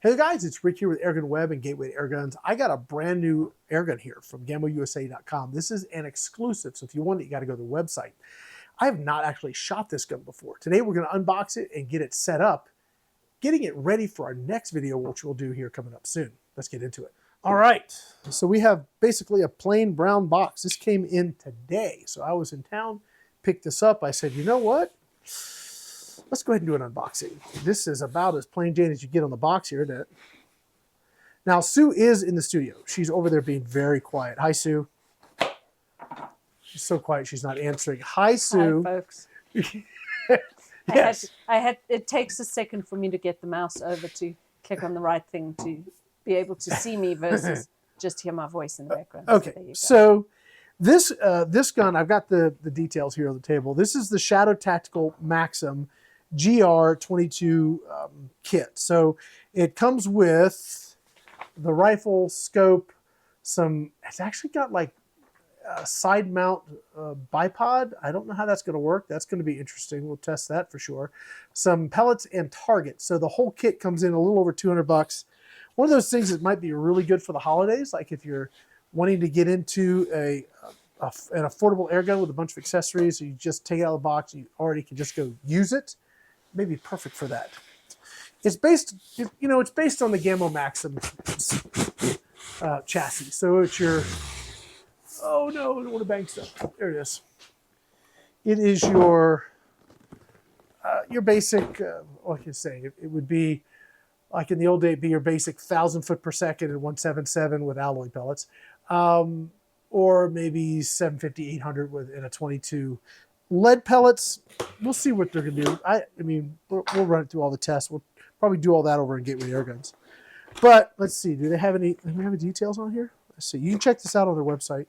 Hey guys, it's Rick here with AirgunWeb and Gateway to Airguns. I got a brand new airgun here from GamoUSA.com. This is an exclusive, so if you want it, you got to go to the website. I have not actually shot this gun before. Today we're going to unbox it and get it set up, getting it ready for our next video, which we'll do here coming up soon. Let's get into it. All right, so we have basically a plain brown box. This came in today, so I was in town, picked this up. I said, you know what? Let's go ahead and do an unboxing. This is about as plain Jane as you get on the box here, isn't it? Now, Sue is in the studio. She's over there being very quiet. Hi, Sue. She's so quiet she's not answering. Hi, Sue. Hi, folks. Yes. It takes a second for me to get the mouse over to click on the right thing to be able to see me versus just hear my voice in the background. Okay, so this gun, I've got the details here on the table. This is the Shadow Tactical Maxxim GR22 kit. So it comes with the rifle, scope, it's actually got like a side mount bipod. I don't know how that's going to work. That's going to be interesting. We'll test that for sure. Some pellets and targets. So the whole kit comes in a little over 200 bucks. One of those things that might be really good for the holidays, like if you're wanting to get into an affordable air gun with a bunch of accessories, so you just take it out of the box, you already can just go use it. Maybe perfect for that. It's based, it's based on the Gamo Maxxim chassis. So it's your, oh no, I don't want to bang stuff. There it is. It is your basic, what can I say? It would be, like in the old day, it'd be your basic 1,000 foot per second and 177 with alloy pellets. Or maybe 750, 800 in a 22. Lead pellets, we'll see what they're going to do. I mean, we'll run it through all the tests. We'll probably do all that over in Gateway Airguns. But let's see, do they have any details on here? Let's see. You can check this out on their website.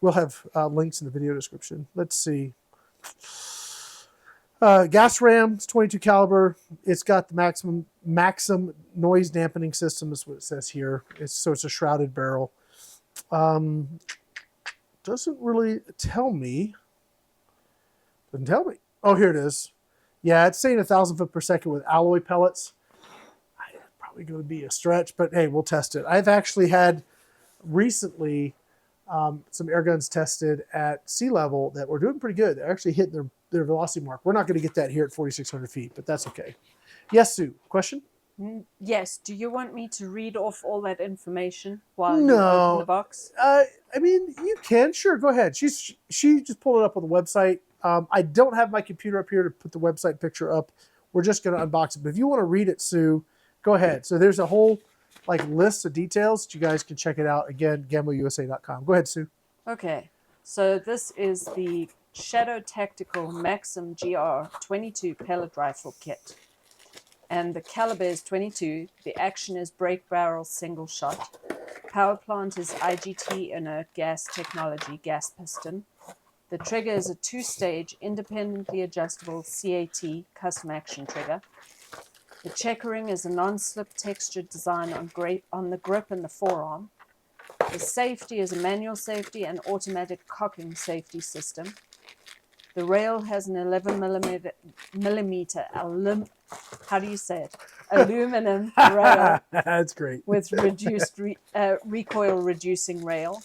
We'll have links in the video description. Let's see. Gas ram, it's 22 caliber. It's got the Maxxim noise dampening system, is what it says here. So it's a shrouded barrel. Doesn't really tell me. Doesn't tell me. Oh, here it is. Yeah, it's saying 1,000 foot per second with alloy pellets. Probably going to be a stretch, but hey, we'll test it. I've actually had recently some air guns tested at sea level that were doing pretty good. They're actually hitting their velocity mark. We're not going to get that here at 4,600 feet, but that's okay. Yes, Sue, question? Yes. Do you want me to read off all that information while you open the box? I mean, you can. Sure, go ahead. She just pulled it up on the website. I don't have my computer up here to put the website picture up. We're just going to unbox it. But if you want to read it, Sue, go ahead. So there's a whole list of details that you guys can check it out. Again, GamoUSA.com. Go ahead, Sue. Okay. So this is the Shadow Tactical Maxxim GR22 pellet rifle kit. And the caliber is 22. The action is break barrel single shot. Power plant is IGT inert gas technology gas piston. The trigger is a two-stage independently adjustable CAT custom action trigger. The checkering is a non-slip textured design on the grip and the forearm. The safety is a manual safety and automatic cocking safety system. The rail has an 11 millimeter aluminum rail. That's great. With reduced recoil reducing rail.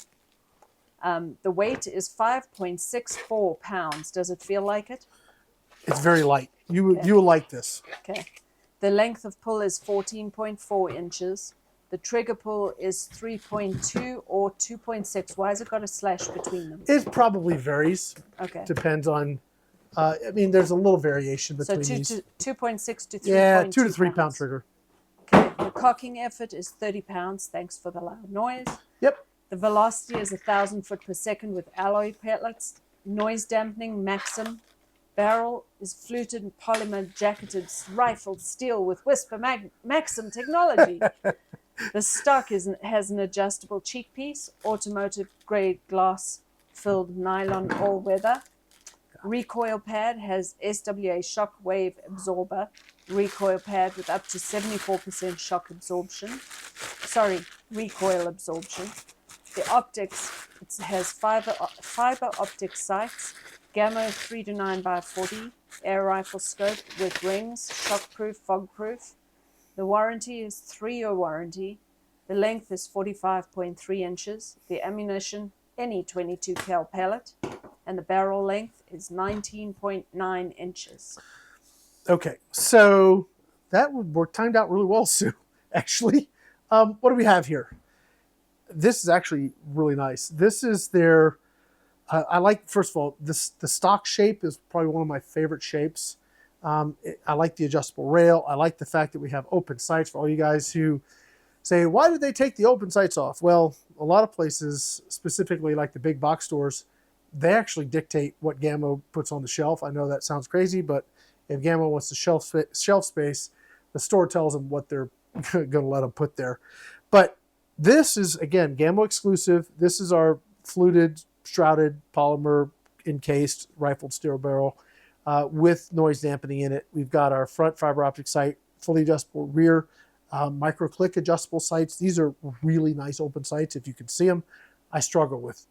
The weight is 5.64 pounds. Does it feel like it? It's very light. You will like this. Okay. The length of pull is 14.4 inches. The trigger pull is 3.2 or 2.6. Why has it got a slash between them? It probably varies. Okay. Depends on, I mean, there's a little variation between these. So 2.6 to 3.2 Yeah, 2 to 3 pounds. pound trigger. Okay. The cocking effort is 30 pounds. Thanks for the loud noise. Yep. The velocity is 1,000 foot per second with alloy pellets. Noise dampening, Maxxim. Barrel is fluted and polymer jacketed rifled steel with Whisper Maxxim technology. The stock has an adjustable cheek piece, automotive grade glass filled nylon all weather. Recoil pad has SWA shock wave absorber. Recoil pad with up to 74% shock absorption. Recoil absorption. The optics, it has fiber optic sights, Gamo 3 to 9 by 40, air rifle scope with rings, shockproof, fogproof. The warranty is 3-year warranty. The length is 45.3 inches. The ammunition, any 22 cal pellet. And the barrel length is 19.9 inches. Okay, so that timed out really well, Sue, actually. What do we have here? This is actually really nice. This is their, I like, first of all, the stock shape is probably one of my favorite shapes. I like the adjustable rail. I like the fact that we have open sights for all you guys who say, why did they take the open sights off? Well, a lot of places, specifically like the big box stores, they actually dictate what Gamo puts on the shelf. I know that sounds crazy, but if Gamo wants the shelf space, the store tells them what they're going to let them put there. But this is, again, Gamo exclusive. This is our fluted, shrouded, polymer encased rifled steel barrel with noise dampening in it. We've got our front fiber optic sight, fully adjustable rear, micro click adjustable sights. These are really nice open sights if you can see them. I struggle with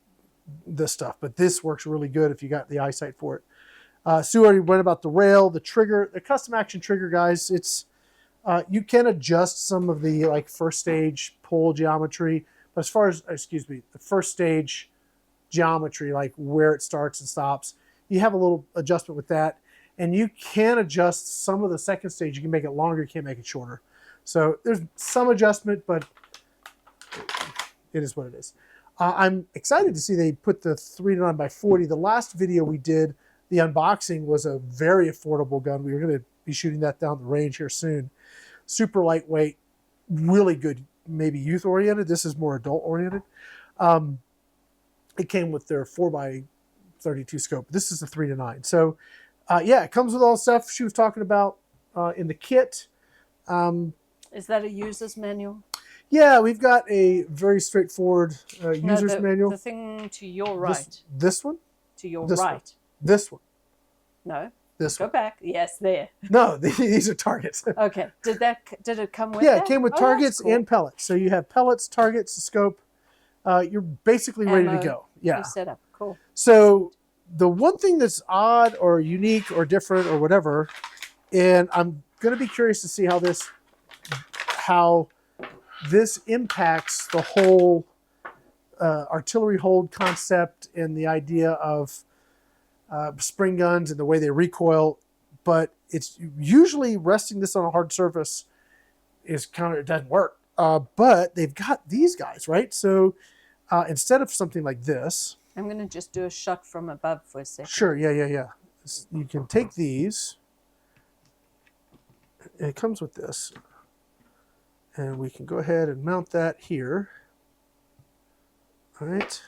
this stuff, but this works really good if you got the eyesight for it. Sue already went about the rail, the trigger, the custom action trigger, guys. It's you can adjust some of the like first stage pull geometry, but as far as, the first stage geometry, like where it starts and stops, you have a little adjustment with that, and you can adjust some of the second stage. You can make it longer, you can't make it shorter. So there's some adjustment, but it is what it is. I'm excited to see they put the 3-9x40. The last video we did, the unboxing, was a very affordable gun. We were going to be shooting that down the range here soon. Super lightweight, really good, maybe youth oriented. This is more adult oriented. It came with their 4x32 scope. This is the 3-9. So yeah, it comes with all the stuff she was talking about in the kit. Is that a user's manual? Yeah, we've got a very straightforward user's manual. The thing to your right. This one? To your this right. One. This one. No. This Go one. back. Yes, there. No, these are targets. Okay. Did it come with Yeah, that? it came with targets and pellets. So you have pellets, targets, a scope. You're basically ready to go. Yeah. You set up. Cool. So the one thing that's odd or unique or different or whatever, and I'm going to be curious to see how this impacts the whole artillery hold concept and the idea of spring guns and the way they recoil. But it's usually resting this on a hard surface it doesn't work. But they've got these guys, right? So instead of something like this, I'm going to just do a shot from above for a second. Sure, yeah. You can take these. It comes with this. And we can go ahead and mount that here. All right.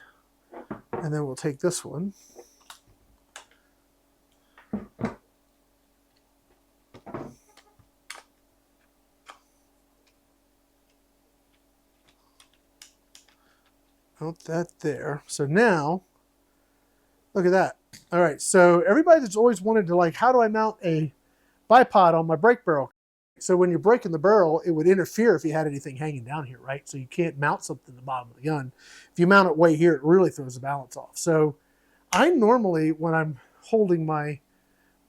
And then we'll take this one. Mount that there. So now, look at that. All right, so everybody that's always wanted to, like, how do I mount a bipod on my brake barrel? So when you're breaking the barrel, it would interfere if you had anything hanging down here, right? So you can't mount something at the bottom of the gun. If you mount it way here, it really throws the balance off. So I normally, when I'm holding my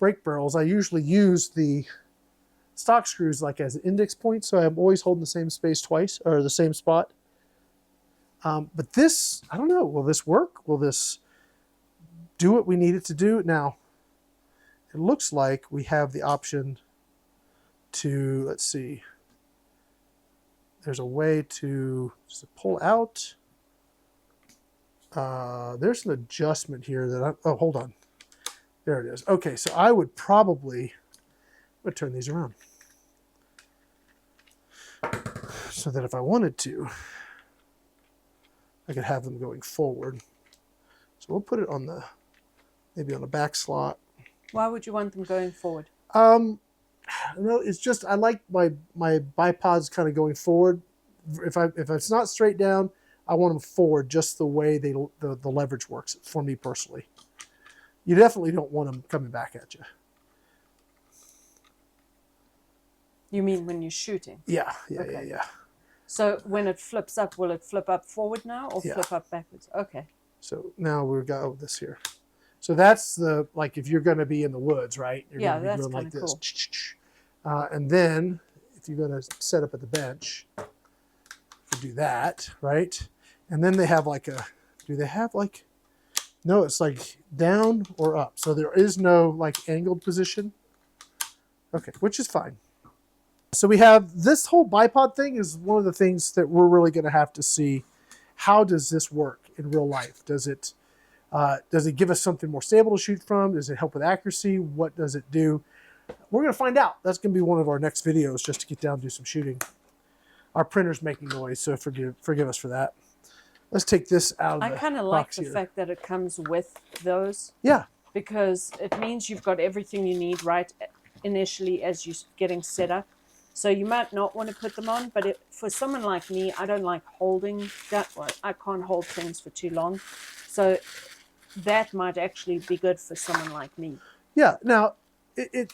brake barrels, I usually use the stock screws like as an index point. So I'm always holding the same space twice, or the same spot. But this, I don't know, will this work? Will this do what we need it to do? Now, it looks like we have the option to, let's see, there's a way to just pull out. There's an adjustment here that oh, hold on. There it is. Okay, so I would probably, I'm going to turn these around so that if I wanted to, I could have them going forward. So we'll put it on the, maybe on the back slot. Why would you want them going forward? No, it's just I like my bipods kind of going forward. If it's not straight down, I want them forward, just the way the leverage works for me personally. You definitely don't want them coming back at you. You mean when you're shooting? Yeah. Okay. Yeah. So when it flips up, will it flip up forward now or flip up backwards? Okay. So now we've got this here. So that's the, like if you're going to be in the woods, right? You're yeah, going to be that's doing like this. Cool. And then if you're going to set up at the bench, you do that, right? And then they have like a, do they have like, no, it's like down or up. So there is no like angled position. Okay, which is fine. So we have this whole bipod thing is one of the things that we're really going to have to see. How does this work in real life? Does it give us something more stable to shoot from? Does it help with accuracy? What does it do? We're going to find out. That's going to be one of our next videos, just to get down and do some shooting. Our printer's making noise, so forgive us for that. Let's take this out of the box. I kind of like the fact that it comes with those. Yeah. Because it means you've got everything you need right initially as you're getting set up. So you might not want to put them on, but for someone like me, I don't like holding that. Well, I can't hold things for too long. So that might actually be good for someone like me. Yeah. Now, it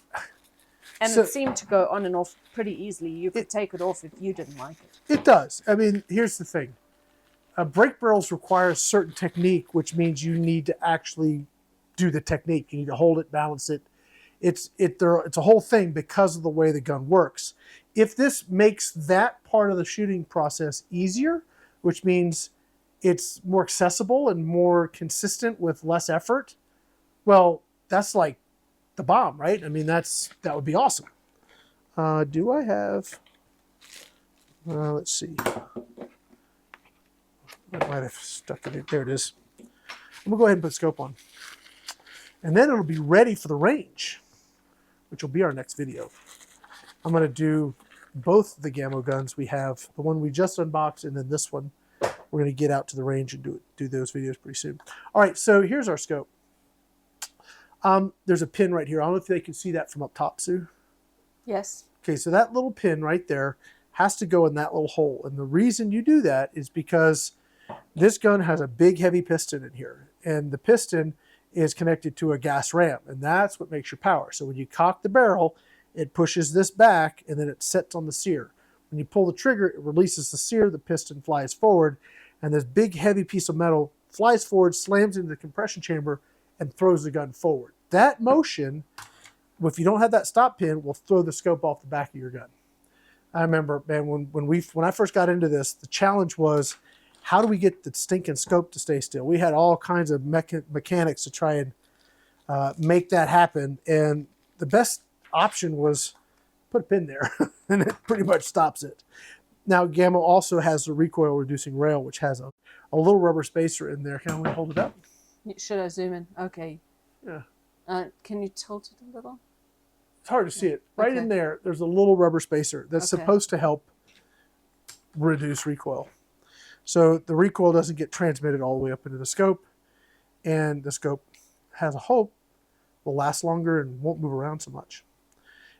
seemed to go on and off pretty easily. You could take it off if you didn't like it. It does. I mean, here's the thing. Brake barrels require a certain technique, which means you need to actually do the technique. You need to hold it, balance it. It's a whole thing because of the way the gun works. If this makes that part of the shooting process easier, which means it's more accessible and more consistent with less effort, well, that's like the bomb, right? I mean, that would be awesome. Do I have? Let's see. I might have stuck it in. There it is. I'm gonna go ahead and put scope on, and then it'll be ready for the range, which will be our next video. I'm gonna do both the Gamo guns. We have the one we just unboxed, and then this one. We're gonna get out to the range and do those videos pretty soon. All right, so here's our scope. There's a pin right here. I don't know if they can see that from up top, Sue. Yes. Okay, so that little pin right there has to go in that little hole, and the reason you do that is because this gun has a big heavy piston in here, and the piston is connected to a gas ram, and that's what makes your power. So when you cock the barrel, it pushes this back, and then it sets on the sear. When you pull the trigger, it releases the sear, the piston flies forward, and this big heavy piece of metal flies forward, slams into the compression chamber, and throws the gun forward. That motion, if you don't have that stop pin, will throw the scope off the back of your gun. I remember, man, when I first got into this, the challenge was, how do we get the stinking scope to stay still? We had all kinds of mechanics to try and make that happen, and the best option was put a pin there, and it pretty much stops it. Now, Gamo also has the recoil reducing rail, which has a little rubber spacer in there. Can I hold it up? Should I zoom in? Okay. Yeah. Can you tilt it a little? It's hard to see it. Right in there, there's a little rubber spacer that's supposed to help reduce recoil. So the recoil doesn't get transmitted all the way up into the scope, and the scope has a hope will last longer and won't move around so much.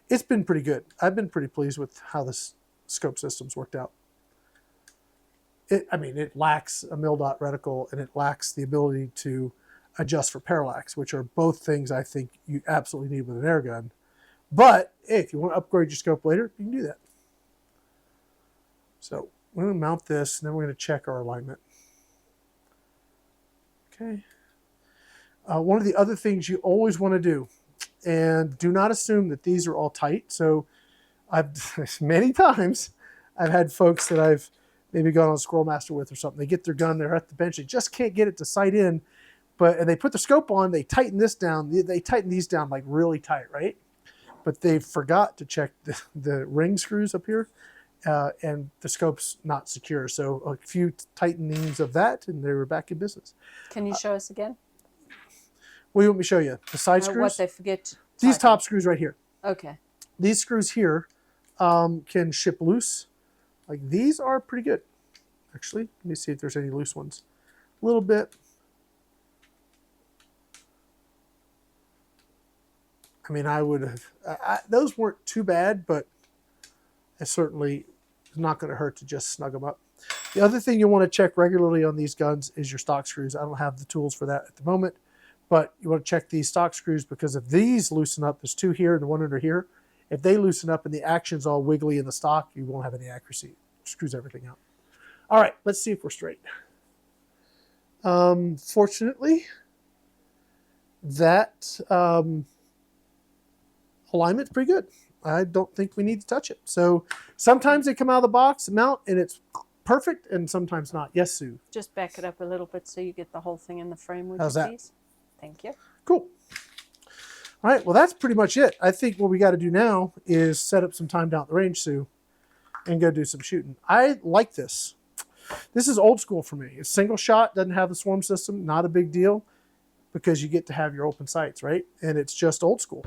It's been pretty good. I've been pretty pleased with how this scope system's worked out. It lacks a mil-dot reticle, and it lacks the ability to adjust for parallax, which are both things I think you absolutely need with an air gun. But hey, if you want to upgrade your scope later, you can do that. So we're going to mount this, and then we're going to check our alignment. Okay. One of the other things you always want to do, and do not assume that these are all tight. So many times I've had folks that I've maybe gone on Squirrel Master with or something. They get their gun, they're at the bench, they just can't get it to sight in, and they put the scope on, they tighten this down, they tighten these down like really tight, right? But they forgot to check the ring screws up here, and the scope's not secure. So a few tightenings of that, and they were back in business. Can you show us again? Well, you want me to show you the side screws? What they forget to These top screws right here. Okay. These screws here can ship loose. Like, these are pretty good, actually. Let me see if there's any loose ones. A little bit. I mean, I would have, those weren't too bad, but it certainly is not going to hurt to just snug them up. The other thing you want to check regularly on these guns is your stock screws. I don't have the tools for that at the moment, but you want to check these stock screws, because if these loosen up, there's two here and one under here. If they loosen up and the action's all wiggly in the stock, you won't have any accuracy. It screws everything out. All right, let's see if we're straight. Fortunately, that alignment's pretty good. I don't think we need to touch it. So sometimes they come out of the box, mount, and it's perfect, and sometimes not. Yes, Sue? Just back it up a little bit so you get the whole thing in the frame, would How's you that? please? Thank you. Cool. All right, well, that's pretty much it. I think what we got to do now is set up some time down at the range, Sue, and go do some shooting. I like this. This is old school for me. It's single shot, doesn't have the swarm system, not a big deal because you get to have your open sights, right? And it's just old school.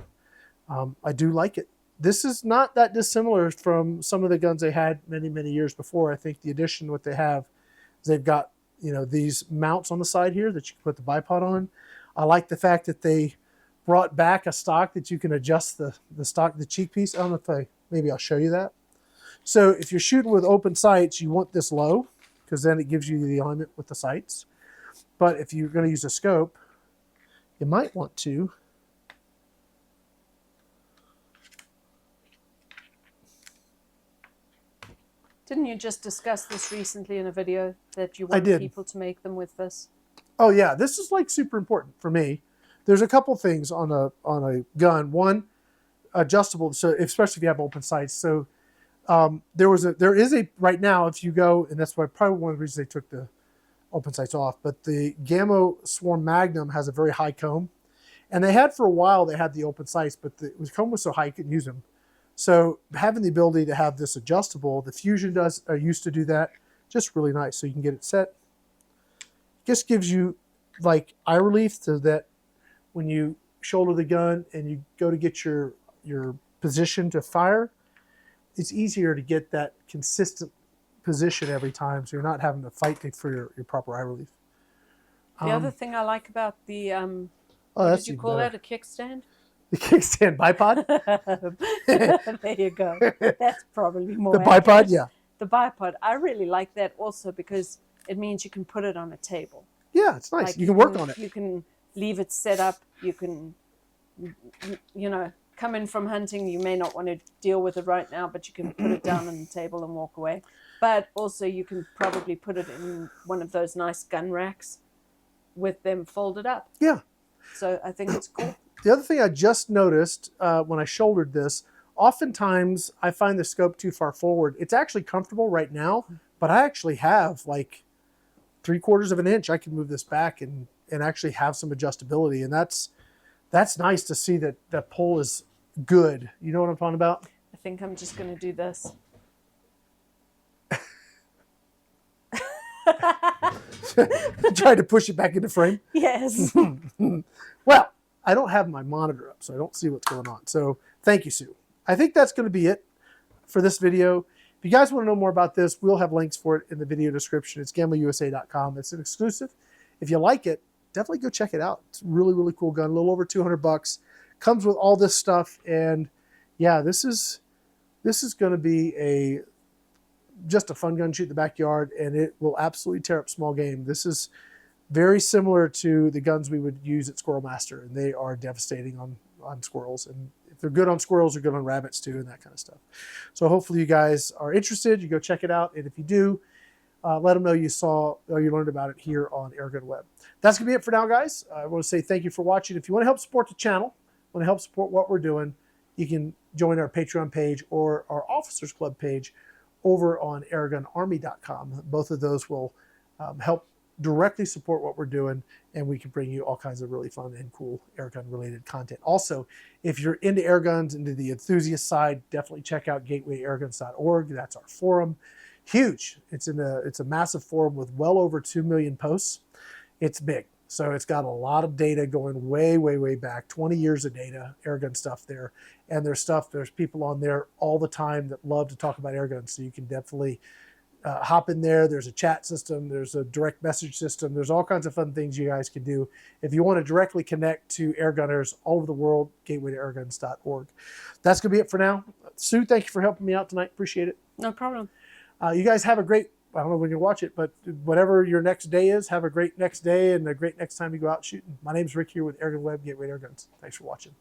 I do like it. This is not that dissimilar from some of the guns they had many, many years before. I think the addition, what they have, is they've got, you know, these mounts on the side here that you can put the bipod on. I like the fact that they brought back a stock that you can adjust the stock, the cheek piece. I don't know if maybe I'll show you that. So if you're shooting with open sights, you want this low because then it gives you the alignment with the sights. But if you're going to use a scope, you might want to Didn't you just discuss this recently in a video that you want people to make them with this? Oh yeah, this is like super important for me. There's a couple things on a gun. One, adjustable, so especially if you have open sights. So there is a right now, if you go, and that's why probably one of the reasons they took the open sights off, but the Gamo Swarm Magnum has a very high comb, and they had for a while, they had the open sights, but the comb was so high you couldn't use them. So having the ability to have this adjustable, the Fusion used to do that, just really nice. So you can get it set. Just gives you like eye relief so that when you shoulder the gun and you go to get your position to fire, it's easier to get that consistent position every time, so you're not having to fight for your proper eye relief. The other thing I like about the, oh, what did you call that, a kickstand? The kickstand bipod? There you go. That's probably more The bipod, accurate. yeah. The bipod. I really like that also because it means you can put it on a table. Yeah, it's nice. Like you can work on it. You can leave it set up. You can, you know, come in from hunting. You may not want to deal with it right now, but you can put it down on the table and walk away. But also you can probably put it in one of those nice gun racks with them folded up. Yeah. So I think it's cool. The other thing I just noticed when I shouldered this, oftentimes I find the scope too far forward. It's actually comfortable right now, but I actually have like 3/4 of an inch. I can move this back and actually have some adjustability. And that's nice to see that that pull is good. You know what I'm talking about? I think I'm just going to do this. Try to push it back into frame. Yes. Well, I don't have my monitor up, so I don't see what's going on. So thank you, Sue. I think that's going to be it for this video. If you guys want to know more about this, we'll have links for it in the video description. It's gamousa.com. It's an exclusive. If you like it, definitely go check it out. It's a really, really cool gun. A little over $200. Comes with all this stuff. And yeah, this is going to be just a fun gun shoot in the backyard, and it will absolutely tear up small game. This is very similar to the guns we would use at Squirrel Master, and they are devastating on squirrels. And if they're good on squirrels, they're good on rabbits too, and that kind of stuff. So hopefully you guys are interested. You go check it out, and if you do, let them know you saw or you learned about it here on AirgunWeb. That's going to be it for now, guys. I want to say thank you for watching. If you want to help support the channel, want to help support what we're doing, you can join our Patreon page or our Officers Club page over on AirgunArmy.com. Both of those will help directly support what we're doing, and we can bring you all kinds of really fun and cool airgun related content. Also, if you're into air guns, into the enthusiast side, definitely check out gatewayairguns.org. That's our forum. Huge. It's a massive forum with well over 2 million posts. It's big. So it's got a lot of data going way, way, way back, 20 years of data, airgun stuff there. And there's people on there all the time that love to talk about airguns. So you can definitely hop in there. There's a chat system. There's a direct message system. There's all kinds of fun things you guys can do. If you want to directly connect to airgunners all over the world, gatewaytoairguns.org. That's going to be it for now. Sue, thank you for helping me out tonight. Appreciate it. No problem. You guys have a great, I don't know when you watch it, but whatever your next day is, have a great next day and a great next time you go out shooting. My name's Rick here with AirgunWeb, Gateway to Airguns. Thanks for watching.